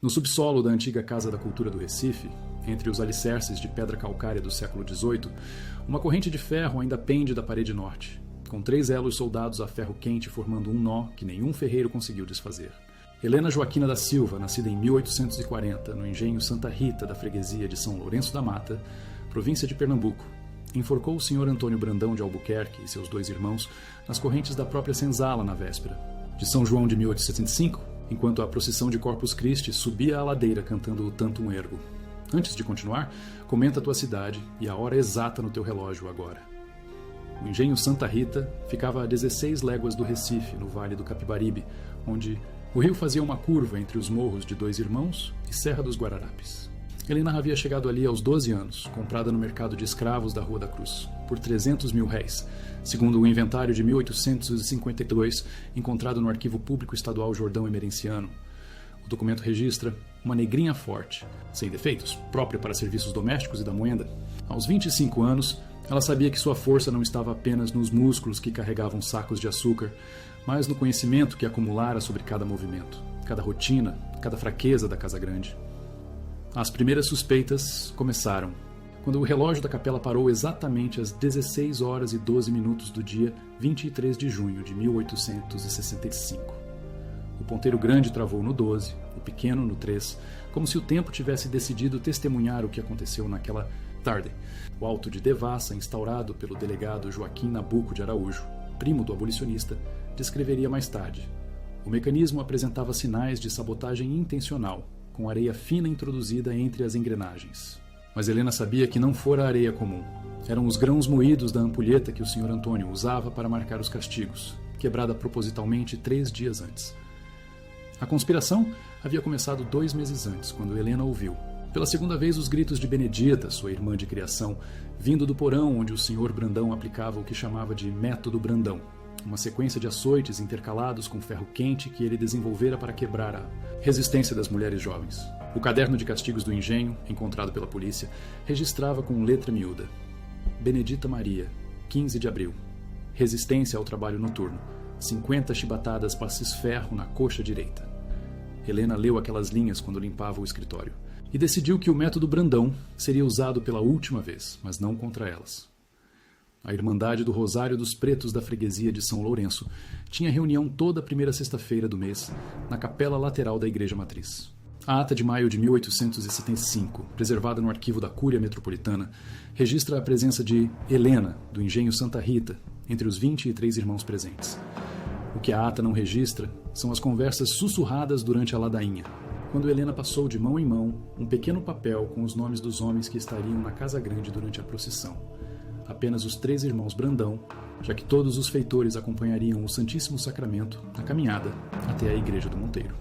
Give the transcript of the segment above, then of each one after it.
No subsolo da antiga Casa da Cultura do Recife, entre os alicerces de pedra calcária do século XVIII, uma corrente de ferro ainda pende da parede norte, com 3 elos soldados a ferro quente formando um nó que nenhum ferreiro conseguiu desfazer. Helena Joaquina da Silva, nascida em 1840, no engenho Santa Rita da freguesia de São Lourenço da Mata, província de Pernambuco, enforcou o senhor Antônio Brandão de Albuquerque e seus 2 irmãos nas correntes da própria senzala na véspera. De São João de 1865, enquanto a procissão de Corpus Christi subia a ladeira cantando o Tantum Ergo. Antes de continuar, comenta a tua cidade e a hora exata no teu relógio agora. O engenho Santa Rita ficava a 16 léguas do Recife, no Vale do Capibaribe, onde o rio fazia uma curva entre os morros de 2 Irmãos e Serra dos Guararapes. Helena havia chegado ali aos 12 anos, comprada no mercado de escravos da Rua da Cruz, por 300 mil réis, segundo o inventário de 1852, encontrado no Arquivo Público Estadual Jordão Emerenciano. O documento registra uma negrinha forte, sem defeitos, própria para serviços domésticos e da moenda. Aos 25 anos, ela sabia que sua força não estava apenas nos músculos que carregavam sacos de açúcar, mas no conhecimento que acumulara sobre cada movimento, cada rotina, cada fraqueza da Casa Grande. As primeiras suspeitas começaram, quando o relógio da capela parou exatamente às 16 horas e 12 minutos do dia 23 de junho de 1865. O ponteiro grande travou no 12, o pequeno no 3, como se o tempo tivesse decidido testemunhar o que aconteceu naquela tarde. O auto de devassa, instaurado pelo delegado Joaquim Nabuco de Araújo, primo do abolicionista, descreveria mais tarde. O mecanismo apresentava sinais de sabotagem intencional, com areia fina introduzida entre as engrenagens. Mas Helena sabia que não fora areia comum. Eram os grãos moídos da ampulheta que o Sr. Antônio usava para marcar os castigos, quebrada propositalmente 3 dias antes. A conspiração havia começado 2 meses antes, quando Helena ouviu, pela segunda vez, os gritos de Benedita, sua irmã de criação, vindo do porão onde o Sr. Brandão aplicava o que chamava de método Brandão, uma sequência de açoites intercalados com ferro quente que ele desenvolvera para quebrar a resistência das mulheres jovens. O caderno de castigos do engenho, encontrado pela polícia, registrava com letra miúda: Benedita Maria, 15 de abril. Resistência ao trabalho noturno. 50 chibatadas passes-ferro na coxa direita. Helena leu aquelas linhas quando limpava o escritório e decidiu que o método Brandão seria usado pela última vez, mas não contra elas. A Irmandade do Rosário dos Pretos da freguesia de São Lourenço tinha reunião toda a primeira sexta-feira do mês na capela lateral da Igreja Matriz. A ata de maio de 1875, preservada no arquivo da Cúria Metropolitana, registra a presença de Helena, do engenho Santa Rita, entre os 23 irmãos presentes. O que a ata não registra são as conversas sussurradas durante a ladainha, quando Helena passou de mão em mão um pequeno papel com os nomes dos homens que estariam na Casa Grande durante a procissão. Apenas os 3 irmãos Brandão, já que todos os feitores acompanhariam o Santíssimo Sacramento na caminhada até a Igreja do Monteiro.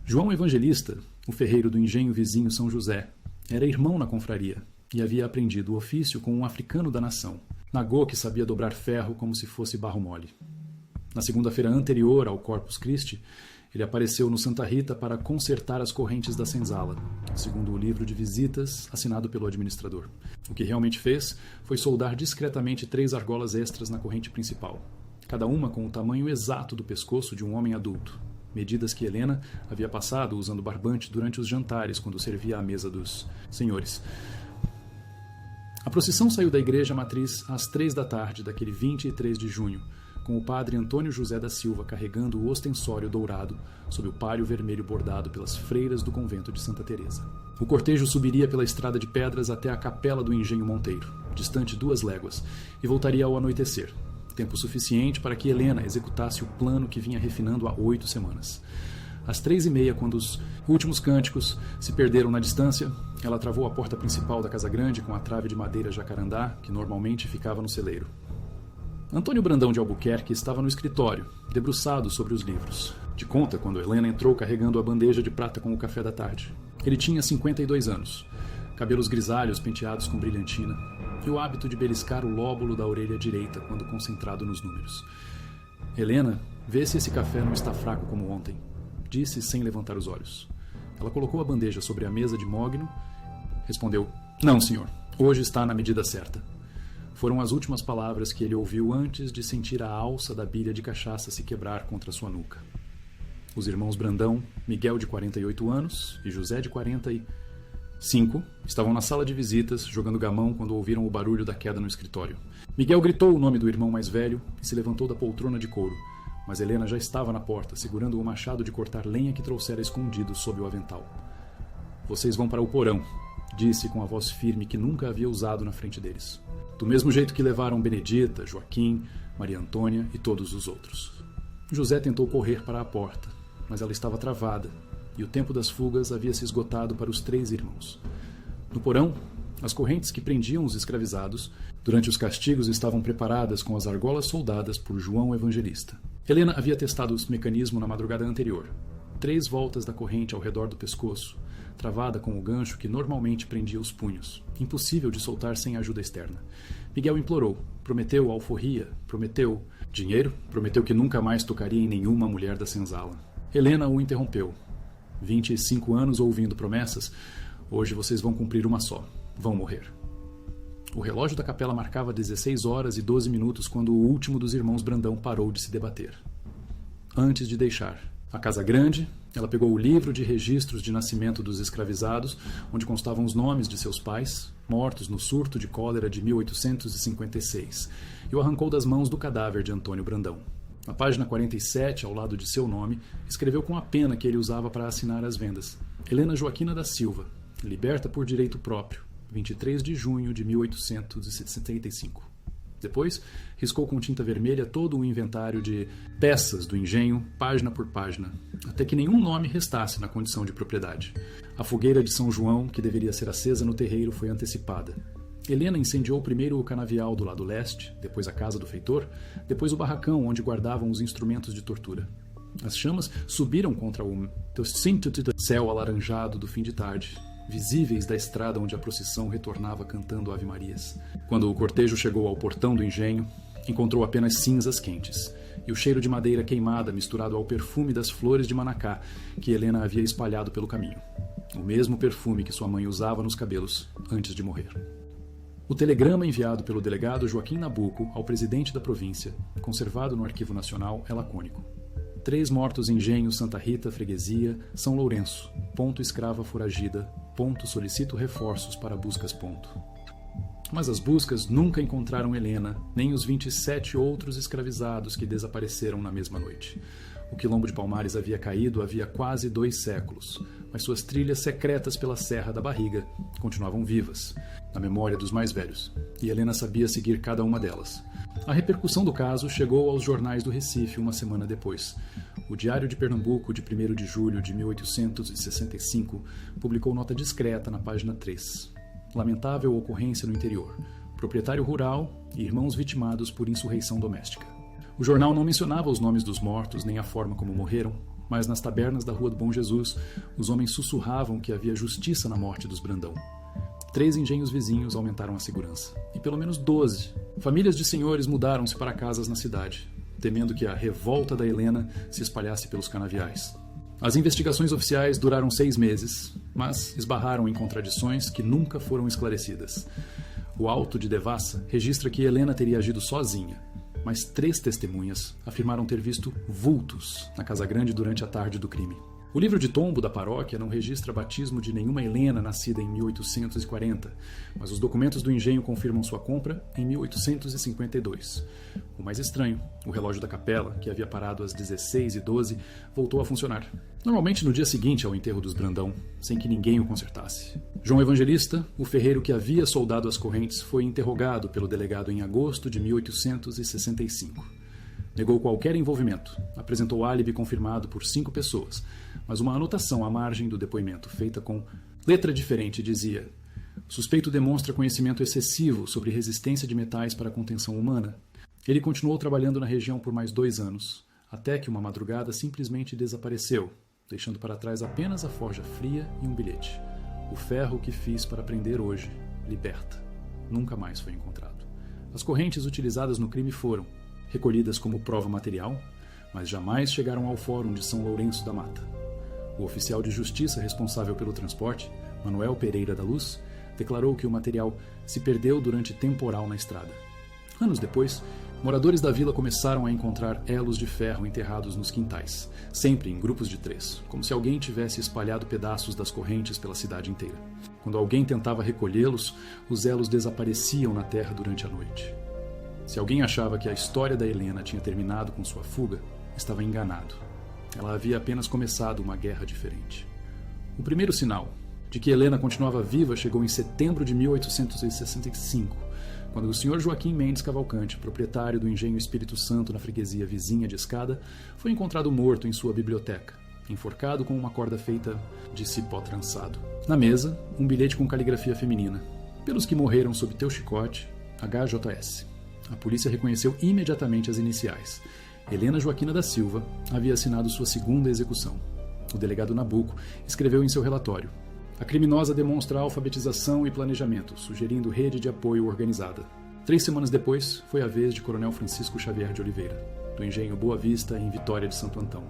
João Evangelista, o ferreiro do engenho vizinho São José, era irmão na confraria e havia aprendido o ofício com um africano da nação, Nagô, que sabia dobrar ferro como se fosse barro mole. Na segunda-feira anterior ao Corpus Christi, ele apareceu no Santa Rita para consertar as correntes da senzala, segundo o livro de visitas assinado pelo administrador. O que realmente fez foi soldar discretamente 3 argolas extras na corrente principal, cada uma com o tamanho exato do pescoço de um homem adulto, medidas que Helena havia passado usando barbante durante os jantares quando servia à mesa dos senhores. A procissão saiu da Igreja Matriz às 3 da tarde daquele 23 de junho, com o padre Antônio José da Silva carregando o ostensório dourado sob o pálio vermelho bordado pelas freiras do convento de Santa Teresa. O cortejo subiria pela estrada de pedras até a capela do Engenho Monteiro, distante 2 léguas, e voltaria ao anoitecer, tempo suficiente para que Helena executasse o plano que vinha refinando há 8 semanas. Às 3h30, quando os últimos cânticos se perderam na distância, ela travou a porta principal da Casa Grande com a trave de madeira jacarandá, que normalmente ficava no celeiro. Antônio Brandão de Albuquerque estava no escritório, debruçado sobre os livros. De conta quando Helena entrou carregando a bandeja de prata com o café da tarde. Ele tinha 52 anos, cabelos grisalhos penteados com brilhantina, e o hábito de beliscar o lóbulo da orelha direita quando concentrado nos números. Helena, vê se esse café não está fraco como ontem, disse sem levantar os olhos. Ela colocou a bandeja sobre a mesa de mogno, respondeu: não, senhor, hoje está na medida certa. Foram as últimas palavras que ele ouviu antes de sentir a alça da bilha de cachaça se quebrar contra sua nuca. Os irmãos Brandão, Miguel, de 48 anos, e José, de 45, estavam na sala de visitas, jogando gamão, quando ouviram o barulho da queda no escritório. Miguel gritou o nome do irmão mais velho e se levantou da poltrona de couro, mas Helena já estava na porta, segurando o machado de cortar lenha que trouxera escondido sob o avental. "Vocês vão para o porão", disse com a voz firme que nunca havia usado na frente deles. Do mesmo jeito que levaram Benedita, Joaquim, Maria Antônia e todos os outros. José tentou correr para a porta, mas ela estava travada, e o tempo das fugas havia se esgotado para os 3 irmãos. No porão, as correntes que prendiam os escravizados durante os castigos estavam preparadas com as argolas soldadas por João Evangelista. Helena havia testado o mecanismo na madrugada anterior. 3 voltas da corrente ao redor do pescoço, travada com o gancho que normalmente prendia os punhos, impossível de soltar sem ajuda externa. Miguel implorou, prometeu alforria, prometeu dinheiro, prometeu que nunca mais tocaria em nenhuma mulher da senzala. Helena o interrompeu. 25 anos ouvindo promessas, hoje vocês vão cumprir uma só, vão morrer. O relógio da capela marcava 16 horas e 12 minutos quando o último dos irmãos Brandão parou de se debater. Antes de deixar a casa grande, ela pegou o livro de registros de nascimento dos escravizados, onde constavam os nomes de seus pais, mortos no surto de cólera de 1856, e o arrancou das mãos do cadáver de Antônio Brandão. Na página 47, ao lado de seu nome, escreveu com a pena que ele usava para assinar as vendas: Helena Joaquina da Silva, liberta por direito próprio, 23 de junho de 1875. Depois, riscou com tinta vermelha todo o inventário de peças do engenho, página por página, até que nenhum nome restasse na condição de propriedade. A fogueira de São João, que deveria ser acesa no terreiro, foi antecipada. Helena incendiou primeiro o canavial do lado leste, depois a casa do feitor, depois o barracão onde guardavam os instrumentos de tortura. As chamas subiram contra o céu alaranjado do fim de tarde, visíveis da estrada onde a procissão retornava cantando ave-marias. Quando o cortejo chegou ao portão do engenho, encontrou apenas cinzas quentes e o cheiro de madeira queimada misturado ao perfume das flores de manacá que Helena havia espalhado pelo caminho. O mesmo perfume que sua mãe usava nos cabelos antes de morrer. O telegrama enviado pelo delegado Joaquim Nabuco ao presidente da província, conservado no Arquivo Nacional, é lacônico. 3 mortos em Engenho, Santa Rita, Freguesia, São Lourenço. Ponto escrava foragida. Ponto solicito reforços para buscas. Ponto. Mas as buscas nunca encontraram Helena, nem os 27 outros escravizados que desapareceram na mesma noite. O quilombo de Palmares havia caído havia quase 2 séculos, mas suas trilhas secretas pela Serra da Barriga continuavam vivas, na memória dos mais velhos, e Helena sabia seguir cada uma delas. A repercussão do caso chegou aos jornais do Recife uma semana depois. O Diário de Pernambuco, de 1º de julho de 1865, publicou nota discreta na página 3. Lamentável ocorrência no interior. Proprietário rural e irmãos vitimados por insurreição doméstica. O jornal não mencionava os nomes dos mortos nem a forma como morreram, mas nas tabernas da Rua do Bom Jesus, os homens sussurravam que havia justiça na morte dos Brandão. 3 engenhos vizinhos aumentaram a segurança, e pelo menos 12 famílias de senhores mudaram-se para casas na cidade, temendo que a revolta da Helena se espalhasse pelos canaviais. As investigações oficiais duraram 6 meses, mas esbarraram em contradições que nunca foram esclarecidas. O auto de devassa registra que Helena teria agido sozinha, mas 3 testemunhas afirmaram ter visto vultos na Casa Grande durante a tarde do crime. O livro de tombo da paróquia não registra batismo de nenhuma Helena nascida em 1840, mas os documentos do engenho confirmam sua compra em 1852. O mais estranho, o relógio da capela, que havia parado às 16h12, voltou a funcionar. Normalmente no dia seguinte ao enterro dos Brandão, sem que ninguém o consertasse. João Evangelista, o ferreiro que havia soldado as correntes, foi interrogado pelo delegado em agosto de 1865. Negou qualquer envolvimento, apresentou álibi confirmado por 5 pessoas, mas uma anotação à margem do depoimento, feita com letra diferente, dizia: suspeito demonstra conhecimento excessivo sobre resistência de metais para a contenção humana. Ele continuou trabalhando na região por mais 2 anos, até que uma madrugada simplesmente desapareceu, deixando para trás apenas a forja fria e um bilhete. O ferro que fiz para prender hoje, liberta. Nunca mais foi encontrado. As correntes utilizadas no crime foram recolhidas como prova material, mas jamais chegaram ao Fórum de São Lourenço da Mata. O oficial de justiça responsável pelo transporte, Manuel Pereira da Luz, declarou que o material se perdeu durante temporal na estrada. Anos depois, Moradores da vila começaram a encontrar elos de ferro enterrados nos quintais, sempre em grupos de 3, como se alguém tivesse espalhado pedaços das correntes pela cidade inteira. Quando alguém tentava recolhê-los, os elos desapareciam na terra durante a noite. Se alguém achava que a história da Helena tinha terminado com sua fuga, estava enganado. Ela havia apenas começado uma guerra diferente. O primeiro sinal de que Helena continuava viva chegou em setembro de 1865, quando o Sr. Joaquim Mendes Cavalcante, proprietário do engenho Espírito Santo na freguesia vizinha de Escada, foi encontrado morto em sua biblioteca, enforcado com uma corda feita de cipó trançado. Na mesa, um bilhete com caligrafia feminina. Pelos que morreram sob teu chicote, HJS. A polícia reconheceu imediatamente as iniciais. Helena Joaquina da Silva havia assinado sua segunda execução. O delegado Nabuco escreveu em seu relatório: a criminosa demonstra alfabetização e planejamento, sugerindo rede de apoio organizada. 3 semanas depois, foi a vez de Coronel Francisco Xavier de Oliveira, do engenho Boa Vista, em Vitória de Santo Antão.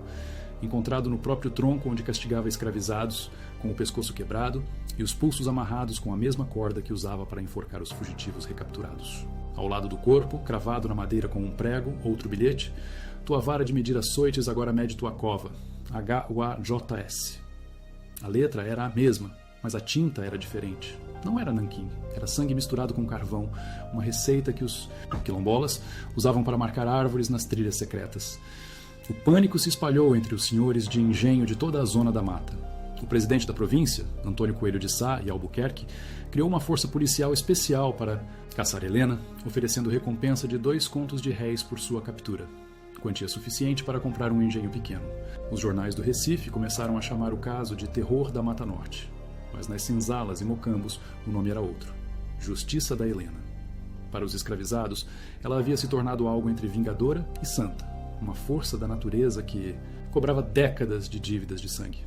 Encontrado no próprio tronco onde castigava escravizados, com o pescoço quebrado e os pulsos amarrados com a mesma corda que usava para enforcar os fugitivos recapturados. Ao lado do corpo, cravado na madeira com um prego, outro bilhete: tua vara de medir açoites agora mede tua cova. HUAJS. A letra era a mesma, mas a tinta era diferente. Não era nanquim, era sangue misturado com carvão, uma receita que os quilombolas usavam para marcar árvores nas trilhas secretas. O pânico se espalhou entre os senhores de engenho de toda a zona da mata. O presidente da província, Antônio Coelho de Sá e Albuquerque, criou uma força policial especial para caçar Helena, oferecendo recompensa de 2 contos de réis por sua captura, quantia suficiente para comprar um engenho pequeno. Os jornais do Recife começaram a chamar o caso de Terror da Mata Norte, mas nas senzalas e mocambos o nome era outro: Justiça da Helena. Para os escravizados, ela havia se tornado algo entre vingadora e santa, uma força da natureza que cobrava décadas de dívidas de sangue.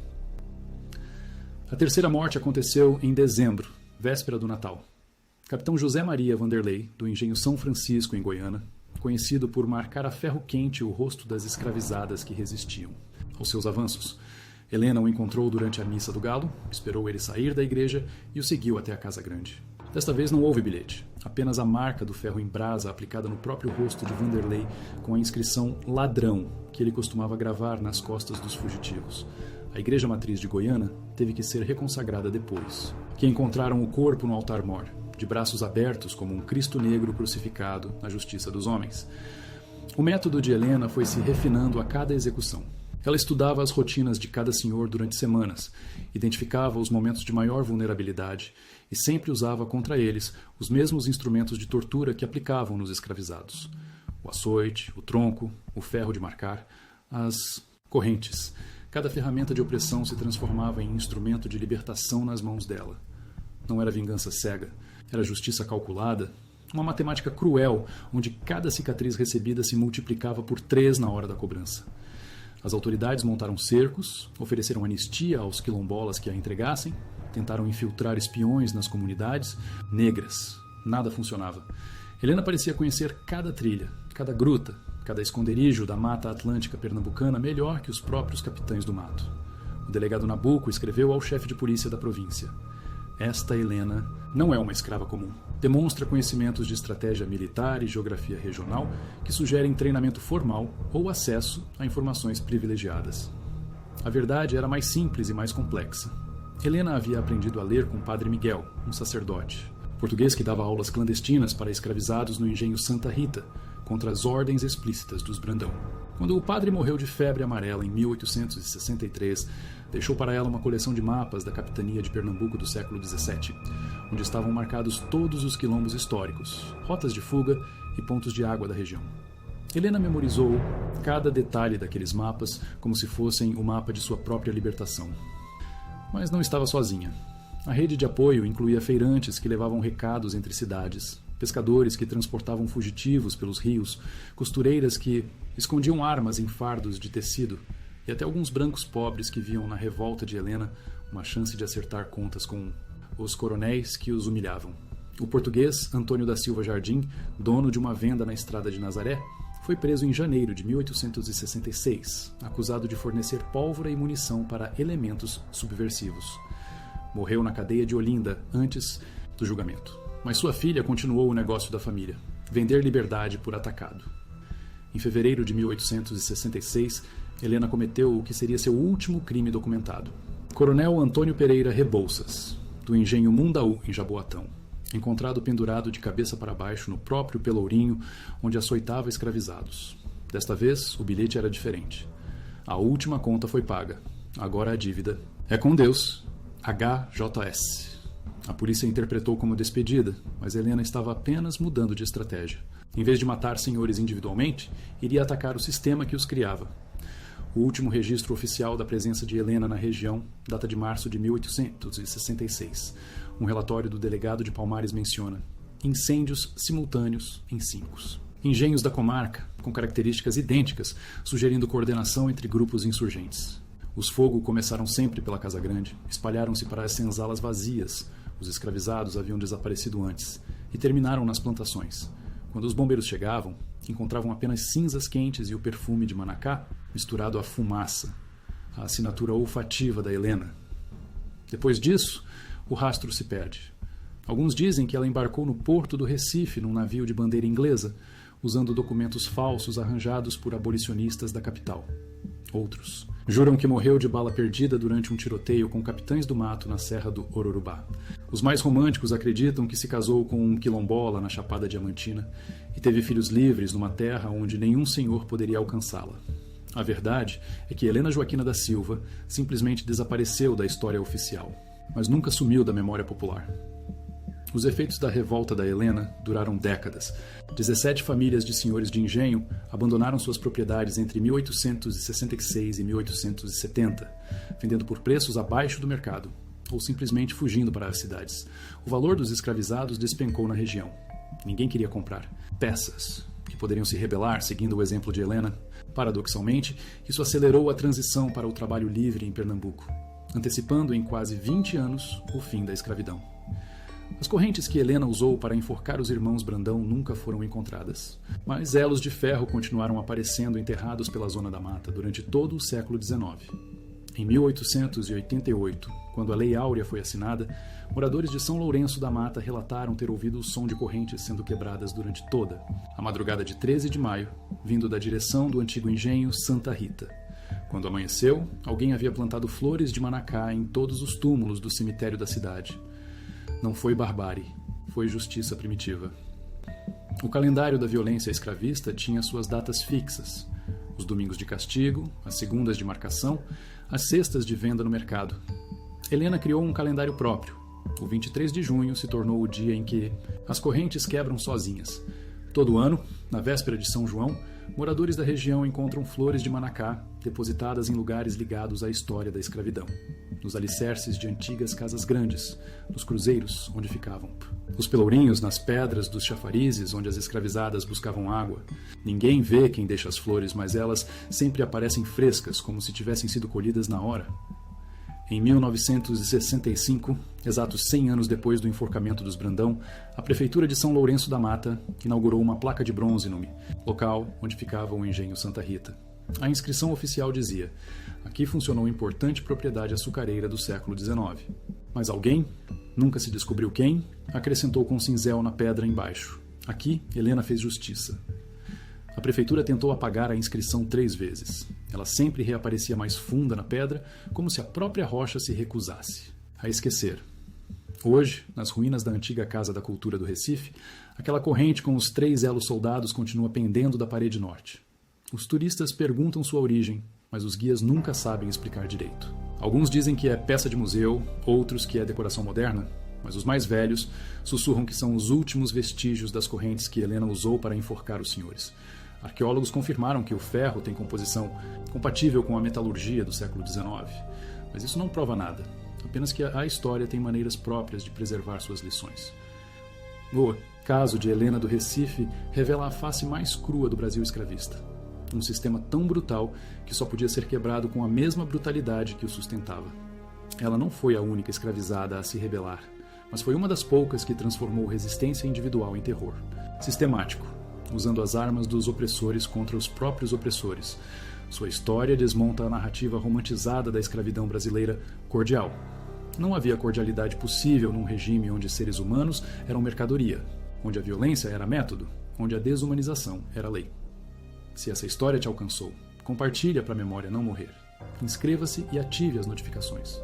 A terceira morte aconteceu em dezembro, véspera do Natal. Capitão José Maria Vanderlei, do engenho São Francisco, em Goiânia, conhecido por marcar a ferro quente o rosto das escravizadas que resistiam aos seus avanços. Helena o encontrou durante a missa do galo, esperou ele sair da igreja e o seguiu até a casa grande. Desta vez não houve bilhete, apenas a marca do ferro em brasa aplicada no próprio rosto de Vanderlei com a inscrição ladrão que ele costumava gravar nas costas dos fugitivos. A igreja matriz de Goiânia teve que ser reconsagrada depois, que encontraram o corpo no altar-mor, de braços abertos como um Cristo negro crucificado na justiça dos homens. O método de Helena foi se refinando a cada execução. Ela estudava as rotinas de cada senhor durante semanas, identificava os momentos de maior vulnerabilidade e sempre usava contra eles os mesmos instrumentos de tortura que aplicavam nos escravizados: o açoite, o tronco, o ferro de marcar, as correntes. Cada ferramenta de opressão se transformava em instrumento de libertação nas mãos dela. Não era vingança cega, era justiça calculada, uma matemática cruel, onde cada cicatriz recebida se multiplicava por 3 na hora da cobrança. As autoridades montaram cercos, ofereceram anistia aos quilombolas que a entregassem, tentaram infiltrar espiões nas comunidades negras. Nada funcionava. Helena parecia conhecer cada trilha, cada gruta, cada esconderijo da Mata Atlântica pernambucana melhor que os próprios capitães do mato. O delegado Nabuco escreveu ao chefe de polícia da província: esta Helena não é uma escrava comum. Demonstra conhecimentos de estratégia militar e geografia regional que sugerem treinamento formal ou acesso a informações privilegiadas. A verdade era mais simples e mais complexa. Helena havia aprendido a ler com Padre Miguel, um sacerdote, português que dava aulas clandestinas para escravizados no engenho Santa Rita, contra as ordens explícitas dos Brandão. Quando o padre morreu de febre amarela em 1863, deixou para ela uma coleção de mapas da capitania de Pernambuco do século XVII, onde estavam marcados todos os quilombos históricos, rotas de fuga e pontos de água da região. Helena memorizou cada detalhe daqueles mapas como se fossem o mapa de sua própria libertação. Mas não estava sozinha. A rede de apoio incluía feirantes que levavam recados entre cidades, pescadores que transportavam fugitivos pelos rios, costureiras que escondiam armas em fardos de tecido e até alguns brancos pobres que viam na revolta de Helena uma chance de acertar contas com os coronéis que os humilhavam. O português Antônio da Silva Jardim, dono de uma venda na estrada de Nazaré, foi preso em janeiro de 1866, acusado de fornecer pólvora e munição para elementos subversivos. Morreu na cadeia de Olinda antes do julgamento. Mas sua filha continuou o negócio da família. vender liberdade por atacado. Em fevereiro de 1866, Helena cometeu o que seria seu último crime documentado. Coronel Antônio Pereira Rebouças, do engenho Mundaú, em Jaboatão, encontrado pendurado de cabeça para baixo no próprio Pelourinho, onde açoitava escravizados. Desta vez, o bilhete era diferente. A última conta foi paga. Agora a dívida é com Deus. HJS. A polícia interpretou como despedida, mas Helena estava apenas mudando de estratégia. Em vez de matar senhores individualmente, iria atacar o sistema que os criava. O último registro oficial da presença de Helena na região data de março de 1866. Um relatório do delegado de Palmares menciona incêndios simultâneos em 5. Engenhos da comarca, com características idênticas, sugerindo coordenação entre grupos insurgentes. Os fogos começaram sempre pela Casa Grande, espalharam-se para as senzalas vazias, os escravizados haviam desaparecido antes, e terminaram nas plantações. Quando os bombeiros chegavam, encontravam apenas cinzas quentes e o perfume de Manacá misturado à fumaça, a assinatura olfativa da Helena. Depois disso, o rastro se perde. Alguns dizem que ela embarcou no porto do Recife num navio de bandeira inglesa, usando documentos falsos arranjados por abolicionistas da capital. Outros juram que morreu de bala perdida durante um tiroteio com capitães do mato na Serra do Ororubá. Os mais românticos acreditam que se casou com um quilombola na Chapada Diamantina e teve filhos livres numa terra onde nenhum senhor poderia alcançá-la. A verdade é que Helena Joaquina da Silva simplesmente desapareceu da história oficial, mas nunca sumiu da memória popular. Os efeitos da revolta da Helena duraram décadas. 17 famílias de senhores de engenho abandonaram suas propriedades entre 1866 e 1870, vendendo por preços abaixo do mercado, ou simplesmente fugindo para as cidades. O valor dos escravizados despencou na região. Ninguém queria comprar peças que poderiam se rebelar seguindo o exemplo de Helena. Paradoxalmente, isso acelerou a transição para o trabalho livre em Pernambuco, antecipando em quase 20 anos o fim da escravidão. As correntes que Helena usou para enforcar os irmãos Brandão nunca foram encontradas, mas elos de ferro continuaram aparecendo enterrados pela zona da mata durante todo o século XIX. Em 1888, quando a Lei Áurea foi assinada, moradores de São Lourenço da Mata relataram ter ouvido o som de correntes sendo quebradas durante toda a madrugada de 13 de maio, vindo da direção do antigo engenho Santa Rita. Quando amanheceu, alguém havia plantado flores de Manacá em todos os túmulos do cemitério da cidade. Não foi barbárie, foi justiça primitiva. O calendário da violência escravista tinha suas datas fixas: os domingos de castigo, as segundas de marcação, as sextas de venda no mercado. Helena criou um calendário próprio. O 23 de junho se tornou o dia em que as correntes quebram sozinhas. Todo ano, na véspera de São João, moradores da região encontram flores de Manacá depositadas em lugares ligados à história da escravidão. Nos alicerces de antigas casas grandes, nos cruzeiros onde ficavam. Os pelourinhos nas pedras dos chafarizes onde as escravizadas buscavam água. Ninguém vê quem deixa as flores, mas elas sempre aparecem frescas, como se tivessem sido colhidas na hora. Em 1965, exatos 100 anos depois do enforcamento dos Brandão, a Prefeitura de São Lourenço da Mata inaugurou uma placa de bronze no local onde ficava o engenho Santa Rita. A inscrição oficial dizia: aqui funcionou importante propriedade açucareira do século XIX. Mas alguém, nunca se descobriu quem, acrescentou com cinzel na pedra embaixo: aqui Helena fez justiça. A prefeitura tentou apagar a inscrição 3 vezes. Ela sempre reaparecia mais funda na pedra, como se a própria rocha se recusasse a esquecer. Hoje, nas ruínas da antiga Casa da Cultura do Recife, aquela corrente com os 3 elos soldados continua pendendo da parede norte. Os turistas perguntam sua origem, mas os guias nunca sabem explicar direito. Alguns dizem que é peça de museu, outros que é decoração moderna, mas os mais velhos sussurram que são os últimos vestígios das correntes que Helena usou para enforcar os senhores. Arqueólogos confirmaram que o ferro tem composição compatível com a metalurgia do século XIX, mas isso não prova nada, apenas que a história tem maneiras próprias de preservar suas lições. O caso de Helena do Recife revela a face mais crua do Brasil escravista. Um sistema tão brutal que só podia ser quebrado com a mesma brutalidade que o sustentava. Ela não foi a única escravizada a se rebelar, mas foi uma das poucas que transformou resistência individual em terror. Sistemático, usando as armas dos opressores contra os próprios opressores. Sua história desmonta a narrativa romantizada da escravidão brasileira cordial. Não havia cordialidade possível num regime onde seres humanos eram mercadoria, onde a violência era método, onde a desumanização era lei. Se essa história te alcançou, compartilha para a memória não morrer. Inscreva-se e ative as notificações.